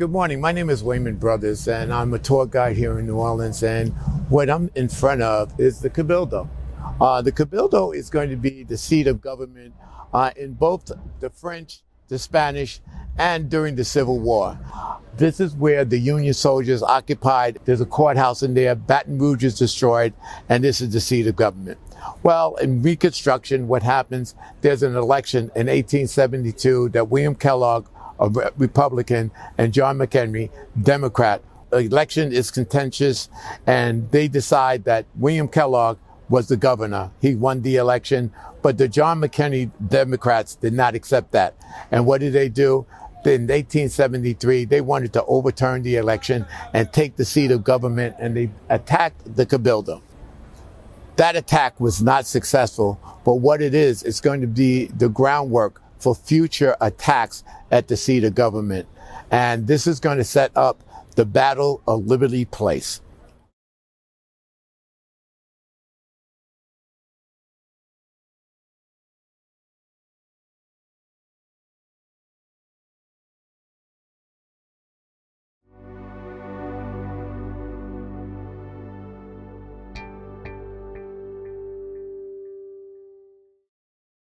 Good morning. My name is Wayman Brothers, and I'm a tour guide here in New Orleans. And what I'm in front of is the Cabildo. The Cabildo is going to be the seat of government in both the French, the Spanish, and during the Civil War. This is where the Union soldiers occupied. There's a courthouse in there. Baton Rouge is destroyed, and this is the seat of government. Well, in Reconstruction, what happens, there's an election in 1872 that William Kellogg, a Republican, and John McEnery, Democrat. The election is contentious, and they decide that William Kellogg was the governor. He won the election, but the John McEnery Democrats did not accept that. And what did they do? In 1873, they wanted to overturn the election and take the seat of government, and they attacked the Cabildo. That attack was not successful, but what it is, it's going to be the groundwork for future attacks at the seat of government. And this is going to set up the Battle of Liberty Place.